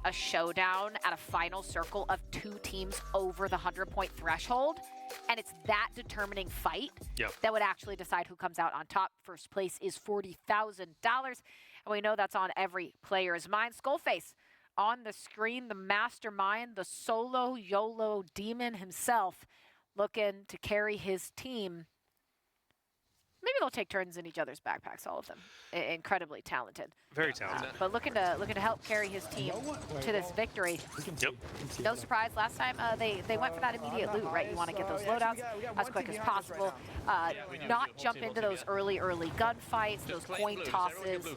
a showdown at a final circle of 2 teams over the 100-point threshold, and it's that determining fight that would actually decide who comes out on top. First place is $40,000, and we know that's on every player's mind. Skullface on the screen, the mastermind, the solo YOLO demon himself, looking to carry his team. Maybe they'll take turns in each other's backpacks, all of them. Incredibly talented. Very talented. But looking to help carry his team to this victory. Yep. No surprise, last time they went for that immediate loot, right? You want to get those loadouts as quick as possible. Not jump into those early gunfights, those coin tosses.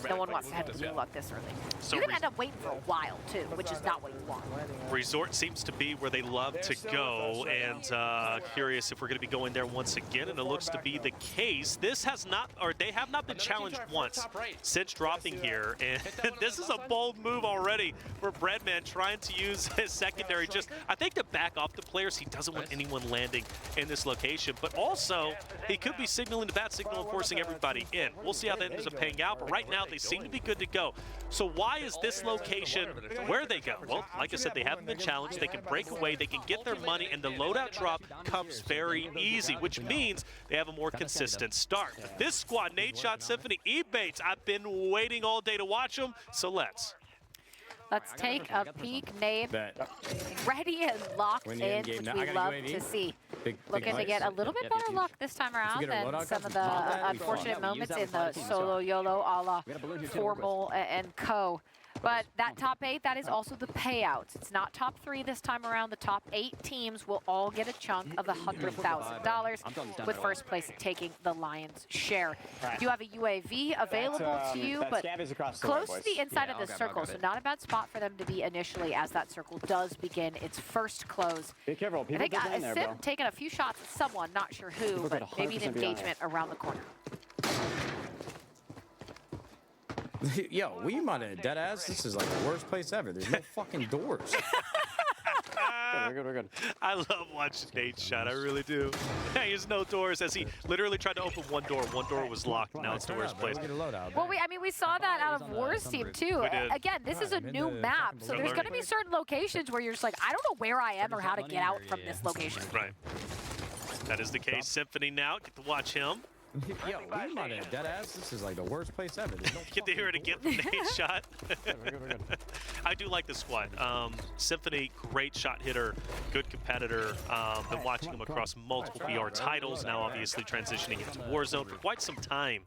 No one wants to head to the Gulag this early. So you can end up waiting for a while, too, which is not what you want. Resort seems to be where they love to go, and curious if we're going to be going there once again, and it looks to be the case. This has not, or they have not been challenged once since dropping here, and this is a bold move already for Breadman, trying to use his secondary just, I think, to back off the players. He doesn't want anyone landing in this location, but also he could be signaling the bat signal and forcing everybody in. We'll see how that ends up paying out, but right now they seem to be good to go. So why is this location where they go? Well, like I said, they haven't been challenged. They can break away, they can get their money, and the loadout drop comes very easy, which means they have a more consistent start. But this squad, Nadeshot, Symphony, E-Bates, I've been waiting all day to watch them, so let's take a peek. Nade ready and locked in, which we love to see. Looking to get a little bit better luck this time around than some of the unfortunate moments in the solo YOLO a la Formal and Co. But that top 8, that is also the payouts. It's not top 3 this time around. The top 8 teams will all get a chunk of the $100,000, with first place taking the lion's share. You have a UAV available to you, but close to the inside of the circle, so not a bad spot for them to be initially as that circle does begin its first close. Be careful, I think Sim taking a few shots at someone, not sure who, but maybe an engagement around the corner. Yo, we might have dead ass. This is like the worst place ever. There's no fucking doors. We're good. I love watching Nadeshot, I really do. There's no doors, as he literally tried to open one door. One door was locked. Now it's the worst place. Well, we saw that out of War's team too. Again, this is a new map, so there's going to be certain locations where you're just like, I don't know where I am or how to get out from this location. Right. That is the case. Symphony now, get to watch him. Yo, we might have dead ass. This is like the worst place ever. No get to hear it again from Nadeshot. We're good. I do like this squad. Symphony, great shot hitter, good competitor. Been watching him across multiple VR titles, now obviously transitioning into Warzone for quite some time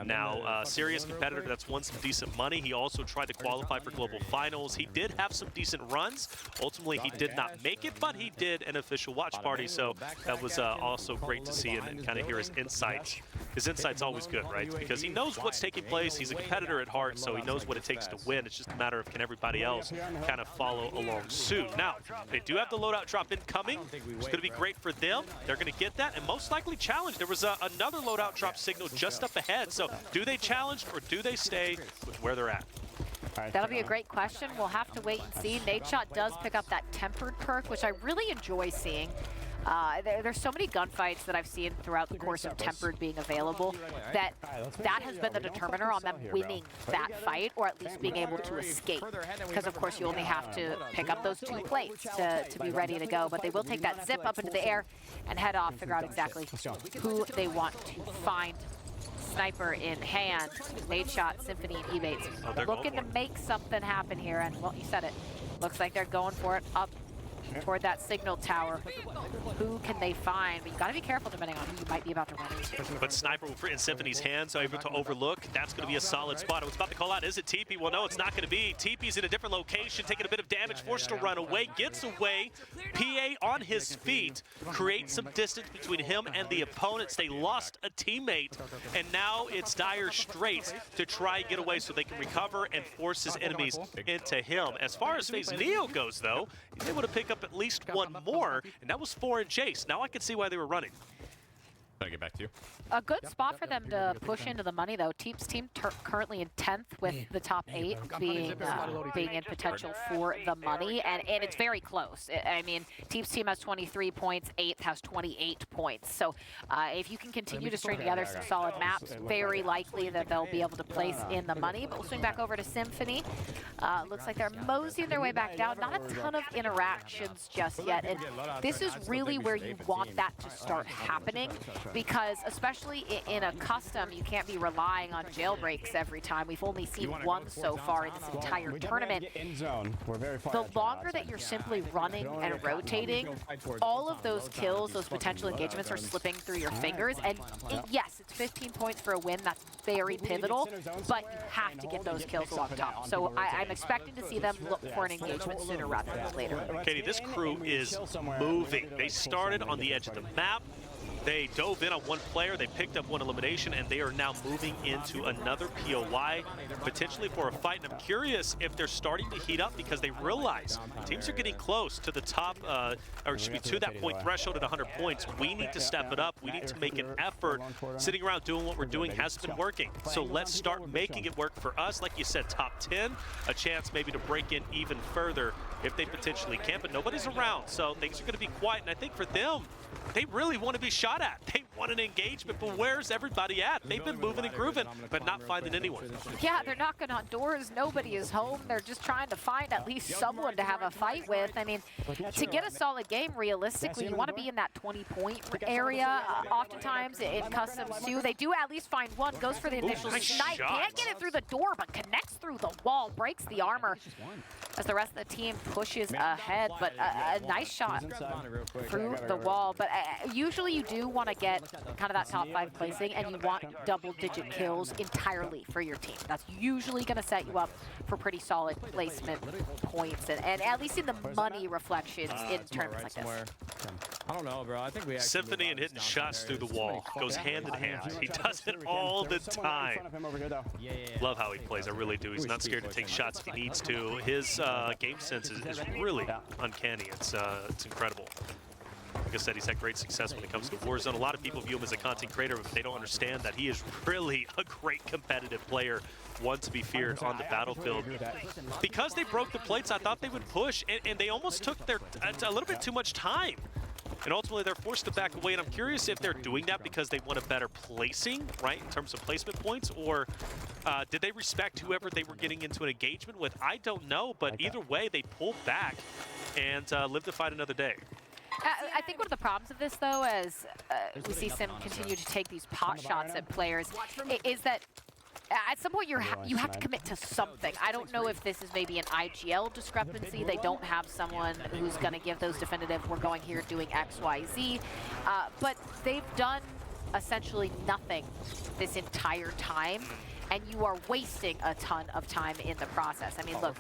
now. Serious competitor that's won some decent money. He also tried to qualify for global finals. He did have some decent runs. Ultimately, he did not make it, but he did an official watch party, so that was also great to see and kind of hear his insights. His insight's always good, right? Because he knows what's taking place. He's a competitor at heart, so he knows what it takes to win. It's just a matter of can everybody else kind of follow along suit. Now, they do have the loadout drop incoming. It's going to be great for them. They're going to get that and most likely challenge. There was another loadout drop signal just up ahead. So do they challenge or do they stay with where they're at? That'll be a great question. We'll have to wait and see. Nadeshot does pick up that tempered perk, which I really enjoy seeing. There's so many gunfights that I've seen throughout the course of Tempered being available that has been the determiner on them winning that fight, or at least being able to escape. Because of course you only have to pick up those 2 plates to be ready to go, but they will take that zip up into the air and head off, figure out exactly who they want to find. Sniper in hand, Nadeshot, Symphony, and E-Bates looking to make something happen here, and well, you said it. Looks like they're going for it up toward that signal tower. Who can they find? But you got to be careful depending on who you might be about to run into. But Sniper in Symphony's hands, so able to overlook. That's going to be a solid spot. I was about to call out, is it TP? Well, no, it's not going to be. TP's in a different location, taking a bit of damage, forced to run away, gets away. PA on his feet, creates some distance between him and the opponents. They lost a teammate, and now it's dire straits to try and get away so they can recover and force his enemies into him. As far as FaZe Neo goes, though, he's able to pick up at least one more, and that was 4 in chase. Now I can see why they were running. Can I get back to you? A good spot for them to push into the money, though. Teep's team currently in 10th with the top 8 being in potential for the money, and it's very close. I mean, Teep's team has 23 points, 8th has 28 points. So if you can continue to string together some solid maps, very likely that they'll be able to place in the money. But we'll swing back over to Symphony. Looks like they're moseying their way back down. Not a ton of interactions just yet, and this is really where you want that to start happening. Because especially in a custom, you can't be relying on jailbreaks every time. We've only seen one so far in this entire tournament. The longer that you're simply running and rotating, all of those kills, those potential engagements are slipping through your fingers. And yes, it's 15 points for a win. That's very pivotal, but you have to get those kills along top. So I'm expecting to see them look for an engagement sooner rather than later. Katie, this crew is moving. They started on the edge of the map. They dove in on one player, they picked up one elimination, and they are now moving into another POY, potentially for a fight. And I'm curious if they're starting to heat up because they realize teams are getting close to the top, or excuse me, to that point threshold at 100 points. We need to step it up. We need to make an effort. Sitting around doing what we're doing hasn't been working. So let's start making it work for us. Like you said, top 10, a chance maybe to break in even further if they potentially can, but nobody's around. So things are going to be quiet. And I think for them, they really want to be shot at. They want an engagement, but where's everybody at? They've been moving and grooving, but not finding anyone. Yeah, they're knocking on doors. Nobody is home. They're just trying to find at least someone to have a fight with. I mean, to get a solid game, realistically, you want to be in that 20-point area. Oftentimes, in customs too, they do at least find one, goes for the initial snipe. Can't get it through the door, but connects through the wall, breaks the armor as the rest of the team pushes ahead. But a nice shot through the wall. But usually you do want to get kind of that top 5 placing, and you want double-digit kills entirely for your team. That's usually going to set you up for pretty solid placement points, and at least in the money reflections in tournaments like this. I don't know, bro. I think we actually Symphony and hitting shots through the wall goes hand in hand. He does it all the time. Love how he plays. I really do. He's not scared to take shots if he needs to. His game sense is really uncanny. It's incredible. Like I said, he's had great success when it comes to Warzone. A lot of people view him as a content creator, but they don't understand that he is really a great competitive player, one to be feared on the battlefield. Because they broke the plates, I thought they would push, and they almost took a little bit too much time. And ultimately, they're forced to back away, and I'm curious if they're doing that because they want a better placing, right, in terms of placement points, or did they respect whoever they were getting into an engagement with? I don't know, but either way, they pulled back and lived to fight another day. I think one of the problems of this, though, as we see Sim continue to take these pot shots at players, is that at some point you have to commit to something. I don't know if this is maybe an IGL discrepancy. They don't have someone who's going to give those definitive, we're going here doing X, Y, Z. But they've done essentially nothing this entire time, and you are wasting a ton of time in the process. I mean, look,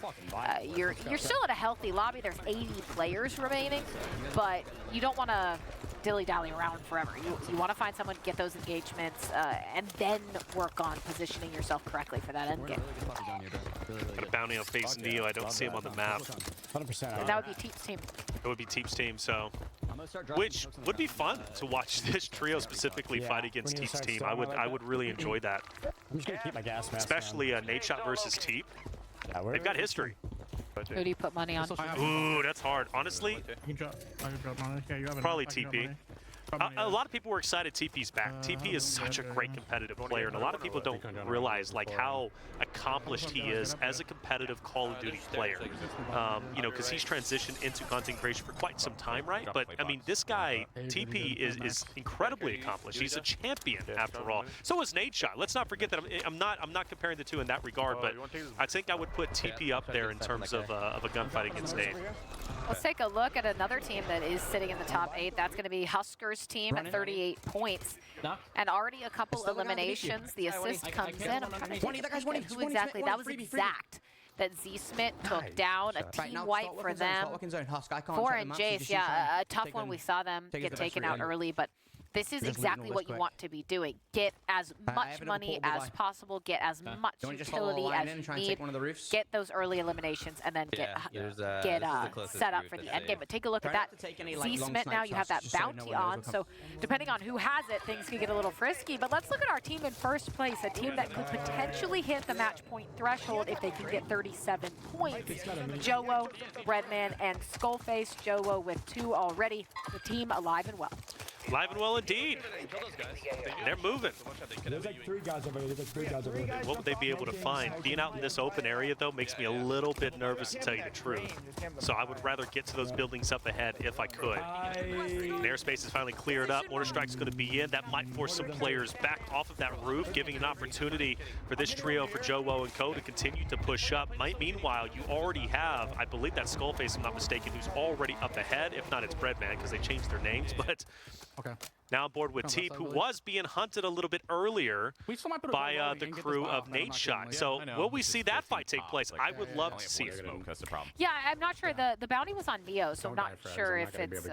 you're still at a healthy lobby. There's 80 players remaining, but you don't want to dilly-dally around forever. You want to find someone, get those engagements, and then work on positioning yourself correctly for that end game. Got a bounty on FaZe Neo. I don't see him on the map. 100%. That would be Teep's team. It would be Teep's team, so... Which would be fun to watch this trio specifically fight against Teep's team. I would really enjoy that. I'm just going to keep my gas mask Especially Nadeshot versus Teep. They've got history. Who do you put money on? Ooh, that's hard. Honestly, I can drop money. Yeah, you have probably TP. A lot of people were excited TP's back. TP is such a great competitive player, and a lot of people don't realize like how accomplished he is as a competitive Call of Duty player. You know, because he's transitioned into content creation for quite some time, right? But I mean, this guy TP is incredibly accomplished. He's a champion after all. So is Nadeshot. Let's not forget that I'm not comparing the two in that regard, but I think I would put TP up there in terms of a gunfight against Nade. Let's take a look at another team that is sitting in the top 8. That's going to be Huskerrs team at 38 points. And already a couple eliminations. The assist comes in. I'm trying to think who exactly. That was exact that Z-Smith took down. A team wipe for them. 4 and Jace, yeah, a tough one. We saw them get taken out early, but This is exactly what you want to be doing. Get as much money as possible, get as much utility as you need, get those early eliminations, and then get set up for the end game. But take a look at that. Z-Smith now, you have that bounty on, so depending on who has it, things can get a little frisky. But let's look at our team in first place, a team that could potentially hit the match point threshold if they can get 37 points. Joewo, Breadman, and Skullface. Joewo with 2 already. The team alive and well. Live and well indeed. They're moving. There's like 3 guys over here. What would they be able to find? Being out in this open area, though, makes me a little bit nervous, to tell you the truth. So I would rather get to those buildings up ahead if I could. The airspace is finally cleared up. Mortar Strike's going to be in. That might force some players back off of that roof, giving an opportunity for this trio, for Joewo and co, to continue to push up. Meanwhile, you already have, I believe that's Skullface, if I'm not mistaken, who's already up ahead. If not, it's Breadman, because they changed their names. But now on board with Teep, who was being hunted a little bit earlier by the crew of Nadeshot. So will we see that fight take place? I would love to see it. Yeah, I'm not sure. The bounty was on Neo, so I'm not sure if it's...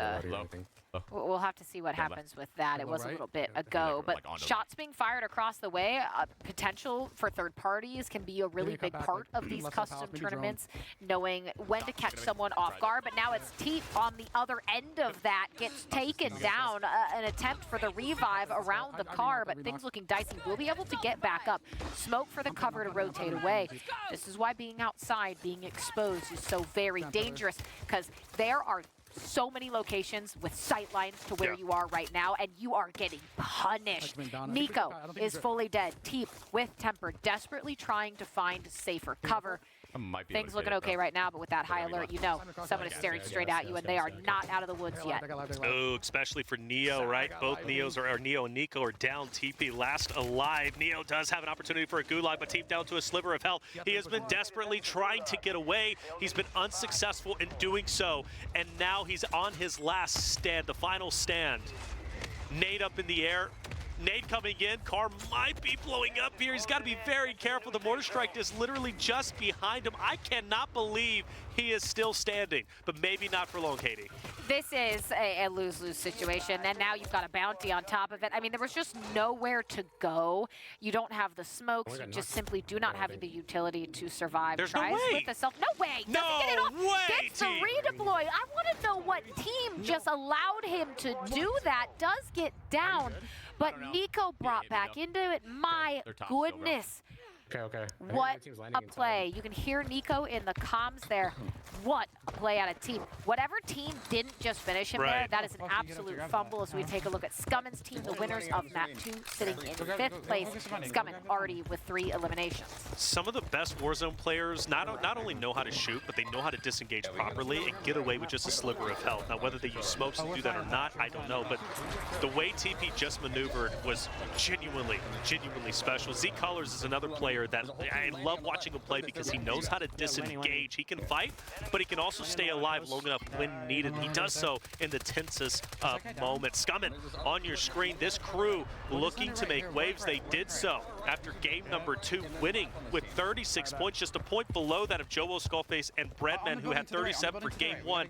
We'll have to see what happens with that. It was a little bit ago, but shots being fired across the way, potential for third parties can be a really big part of these custom tournaments, knowing when to catch someone off guard. But now it's Teep on the other end of that, gets taken down, an attempt for the revive around the car, but things looking dicey. We'll be able to get back up. Smoke for the cover to rotate away. This is why being outside, being exposed is so very dangerous, because there are so many locations with sight lines to where you are right now, and you are getting punished. Nico is fully dead. Teep with Temper, desperately trying to find safer cover. Things looking okay right now, but with that high alert, you know someone is staring straight at you, and they are not out of the woods yet. Oh, especially for Neo, right? Both Neos or Neo and Nico are down. TP last alive. Neo does have an opportunity for a gulag, but Teep down to a sliver of health. He has been desperately trying to get away. He's been unsuccessful in doing so, and now he's on his last stand, the final stand. Nade up in the air. Nade coming in. Car might be blowing up here. He's got to be very careful. The mortar strike is literally just behind him. I cannot believe he is still standing, but maybe not for long, Katie. This is a lose-lose situation, and now you've got a bounty on top of it. I mean, there was just nowhere to go. You don't have the smokes. You just simply do not have the utility to survive. There's Tries no way. with the self. No way. No Doesn't get it off. way, Gets the team. redeploy. I want to know what team just allowed him to do that. Does get down, but Nico brought back into it. My goodness. Okay. What a play. You can hear Nico in the comms there. What a play out of Teep. Whatever team didn't just finish him there, that is an absolute fumble as we take a look at Scummin's team, the winners of map 2, sitting in 5th place. Scummin already with 3 eliminations. Some of the best Warzone players not only know how to shoot, but they know how to disengage properly and get away with just a sliver of health. Now, whether they use smokes to do that or not, I don't know, but the way TP just maneuvered was genuinely special. Z Colors is another player that I love watching him play because he knows how to disengage. He can fight, but he can also stay alive long enough when needed. He does so in the tensest of moments. Scummin on your screen, this crew looking to make waves. They did so after game number 2, winning with 36 points, just a point below that of Joewo, Skullface, and Breadman, who had 37 for game 1.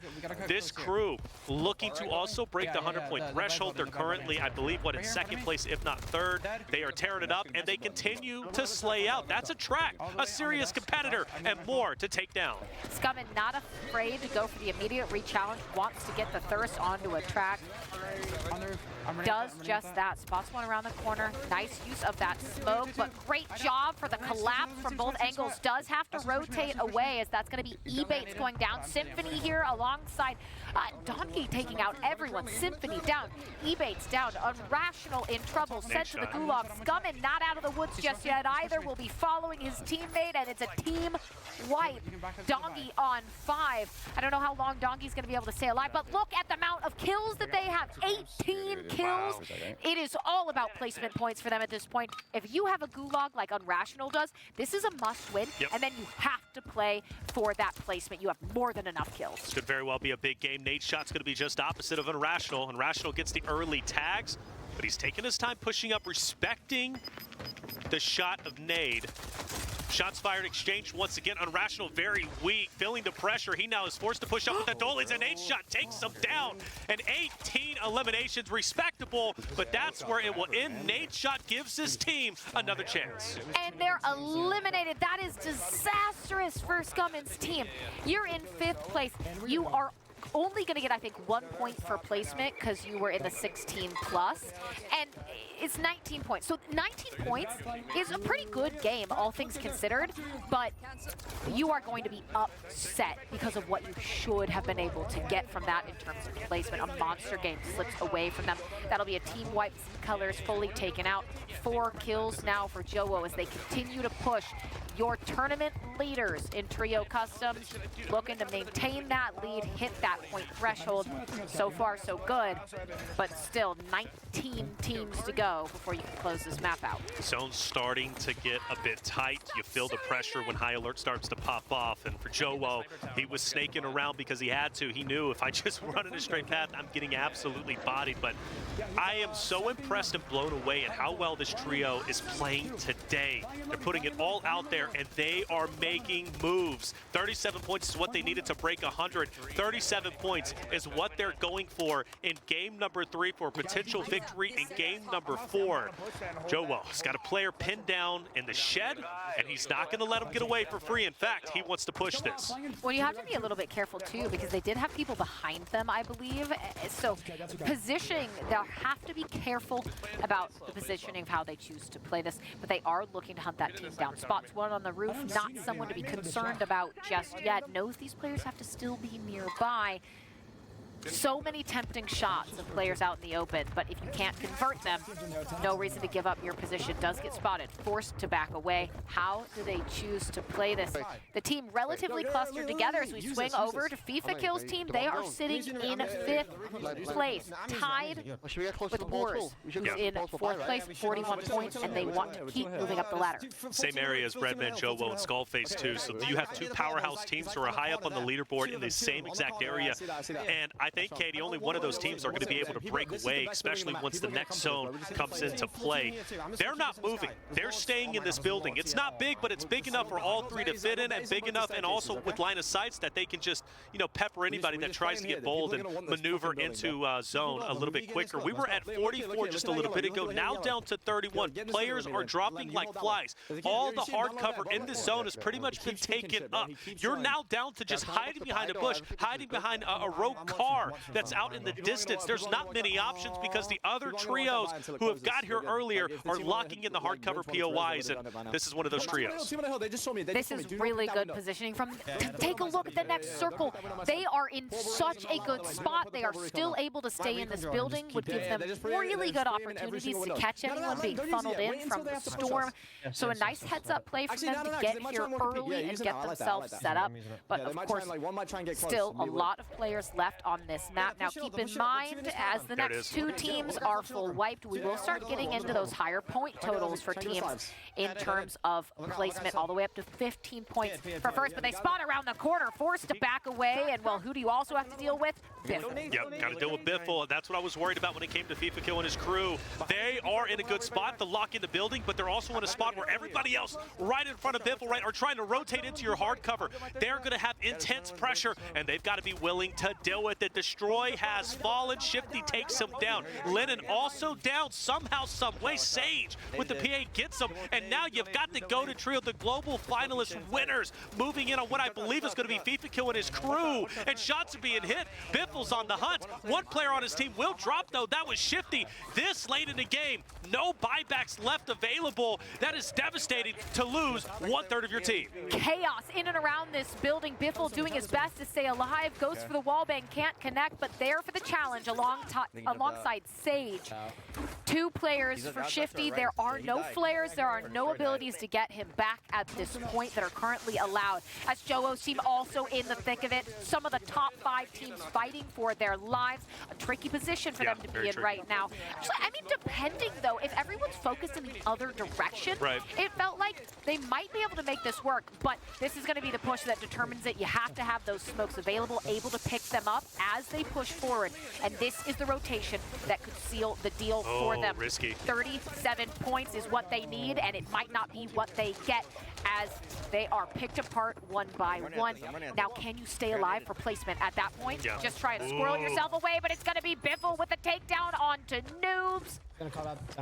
This crew looking to also break the 100-point threshold. They're currently, I believe, in 2nd place, if not 3rd. They are tearing it up, and they continue to slay out. That's a track, a serious competitor, and more to take down. Scummin not afraid to go for the immediate re-challenge, wants to get the Thirst onto a track. Does just that. Spots one around the corner. Nice use of that smoke, but great job for the collapse from both angles. Does have to rotate away, as that's going to be E-Baits going down. Symphony here alongside Donkey taking out everyone. Symphony down. E-Baits down. Unrational in trouble. Sent to the gulag. Scummin not out of the woods just yet either. Will be following his teammate, and it's a team wipe. Donkey on 5. I don't know how long Donkey's going to be able to stay alive, but look at the amount of kills that they have. 18 kills. It is all about placement points for them at this point. If you have a gulag like Unrational does, this is a must win, and then you have to play for that placement. You have more than enough kills. This could very well be a big game. Nadeshot's going to be just opposite of Unrational. Unrational gets the early tags, but he's taking his time pushing up, respecting the shot of Nade. Shots fired, exchanged once again. Unrational very weak, feeling the pressure. He now is forced to push up with the Dollies, and Nadeshot takes him down. And 18 eliminations, respectable, but that's where it will end. Nadeshot gives his team another chance. And they're eliminated. That is disastrous for Scumman's team. You're in 5th place. You are only going to get, I think, 1 point for placement because you were in the 16 plus, and it's 19 points. So 19 points is a pretty good game, all things considered, but you are going to be upset because of what you should have been able to get from that in terms of placement. A monster game slips away from them. That'll be a team wipe, colors fully taken out. 4 kills now for Joewo as they continue to push. Your tournament leaders in Trio Customs looking to maintain that lead, hit that point threshold. So far, so good, but still 19 teams to go before you can close this map out. Zone's starting to get a bit tight. You feel the pressure when high alert starts to pop off. And for Joewo, he was snaking around because he had to. He knew if I just run in a straight path, I'm getting absolutely bodied. But I am so impressed and blown away at how well this trio is playing today. They're putting it all out there, and they are making moves. 37 points is what they needed to break 100. 37 points is what they're going for in game number 3 for a potential victory in game number 4. Joewo's got a player pinned down in the shed, and he's not going to let him get away for free. In fact, he wants to push this. Well, you have to be a little bit careful, too, because they did have people behind them, I believe. So positioning, they'll have to be careful about the positioning of how they choose to play this, but they are looking to hunt that team down. Spots one on the roof, not someone to be concerned about just yet. Knows these players have to still be nearby. So many tempting shots of players out in the open, but if you can't convert them, no reason to give up your position. Does get spotted, forced to back away. How do they choose to play this? The team relatively clustered together as we swing over to FIFA Kill's team. They are sitting in 5th place, tied with Wars, who's in 4th place, 41 points, and they want to keep moving up the ladder. Same area as Redman, Joewo, and Skullface too. So you have 2 powerhouse teams who are high up on the leaderboard in the same exact area. And I think, Katie, only one of those teams are going to be able to break away, especially once the next zone comes into play. They're not moving. They're staying in this building. It's not big, but it's big enough for all 3 to fit in, and big enough and also with line of sights that they can just, you know, pepper anybody that tries to get bold and maneuver into zone a little bit quicker. We were at 44 just a little bit ago, now down to 31. Players are dropping like flies. All the hard cover in this zone has pretty much been taken up. You're now down to just hiding behind a bush, hiding behind a rogue car that's out in the distance. There's not many options because the other trios who have got here earlier are locking in the hardcover POIs, and this is one of those trios. This is really good positioning from. Take a look at the next circle. They are in such a good spot. They are still able to stay in this building, would give them really good opportunities to catch anyone being funneled in from the storm. So a nice heads-up play for them to get here early and get themselves set up. But of course, still a lot of players left on this map. Now keep in mind, as the next 2 teams are full wiped, we will start getting into those higher point totals for teams in terms of placement, all the way up to 15 points for first. But they spot around the corner, forced to back away, and well, who do you also have to deal with? Biffle. Yep, got to deal with Biffle. That's what I was worried about when it came to FIFA Kill and his crew. They are in a good spot to lock in the building, but they're also in a spot where everybody else right in front of Biffle, right, are trying to rotate into your hard cover. They're going to have intense pressure, and they've got to be willing to deal with it. Destroy has fallen. Shifty takes him down. Lennon also down somehow, some way. Sage with the PA gets him, and now you've got to go to trio the global finalist winners, moving in on what I believe is going to be FIFA Kill and his crew, and shots are being hit. Biffle's on the hunt. One player on his team will drop, though. That was Shifty. This late in the game, no buybacks left available. That is devastating to lose 1/3 of your team. Chaos in and around this building. Biffle doing his best to stay alive, goes for the wallbang, can't connect, but there for the challenge alongside Sage. 2 players for Shifty. There are no flares. There are no abilities to get him back at this point that are currently allowed. As Joewo's team also in the thick of it. Some of the top 5 teams fighting for their lives. A tricky position for them to be in right now. Actually, I mean, depending, though, if everyone's focused in the other direction, it felt like they might be able to make this work, but this is going to be the push that determines it. You have to have those smokes available, able to pick them up as as they push forward. And this is the rotation that could seal the deal for them. Risky. 37 points is what they need, and it might not be what they get as they are picked apart one by one. Now, can you stay alive for placement at that point? Yeah. Just try to squirrel yourself away, but it's going to be Biffle with a takedown onto Noobs.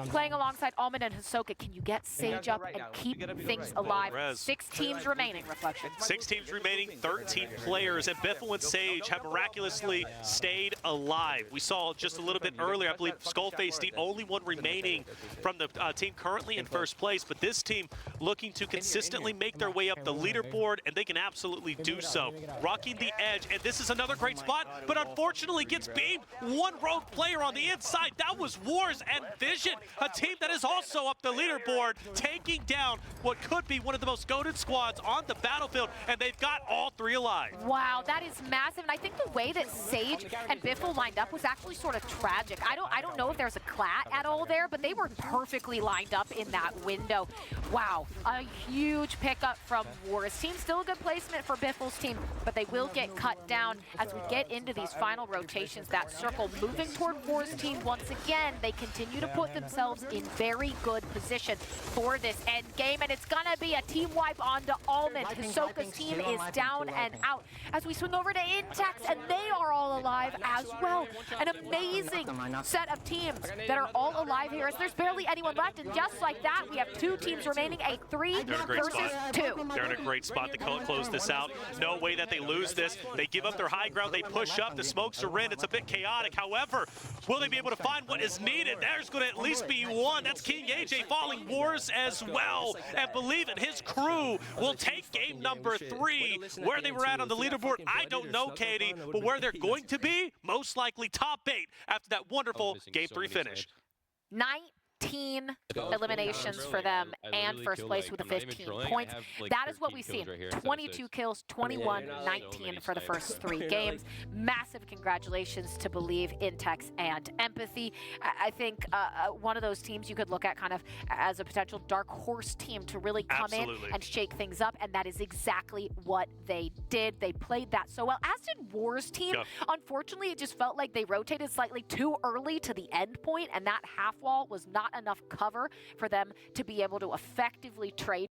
Playing alongside Almond and Hisoka, can you get Sage up and keep things alive? Res. 6 teams remaining, Reflection. 6 teams remaining, 13 players, and Biffle and Sage have miraculously stayed alive. We saw just a little bit earlier, I believe Skullface, the only one remaining from the team currently in first place, but this team looking to consistently make their way up the leaderboard, and they can absolutely do so. Rocking the edge, and this is another great spot, but unfortunately gets beamed. One rogue player on the inside. That was Wars and Vision, a team that is also up the leaderboard, taking down what could be one of the most goated squads on the battlefield, and they've got all 3 alive. Wow, that is massive, and I think the way that Sage and Biffle lined up was actually sort of tragic. I don't know if there's a clat at all there, but they were perfectly lined up in that window. Wow, a huge pickup from Wars team. Still a good placement for Biffle's team, but they will get cut down as we get into these final rotations. That circle moving toward Wars team once again. They continue to put themselves in very good position for this end game, and it's gonna be a team wipe onto Almond. Hisoka's team is down and out as we swing over to Intex, and they are all alive as well. An amazing set of teams that are all alive here as there's barely anyone left, and just like that, we have 2 teams remaining, a 3 versus 2. They're in a great spot to close this out. No way that they lose this. They give up their high ground, they push up, the smokes are in, it's a bit chaotic. However, will they be able to find what is needed? There's going to at least be one. That's King AJ falling. Wars as well. And believe it, his crew will take game number 3. Where they were at on the leaderboard, I don't know, Katie, but where they're going to be, most likely top 8 after that wonderful game 3 finish. 19 eliminations for them and first place with the 15 points. That is what we've seen. 22 kills, 21, 19 for the first 3 games. Massive congratulations to Believe, Intex, and Empathy. I think one of those teams you could look at kind of as a potential dark horse team to really come in and shake things up, and that is exactly what they did. They played that so well, as did Wars team. Unfortunately, it just felt like they rotated slightly too early to the end point, and that half wall was not enough cover for them to be able to effectively trade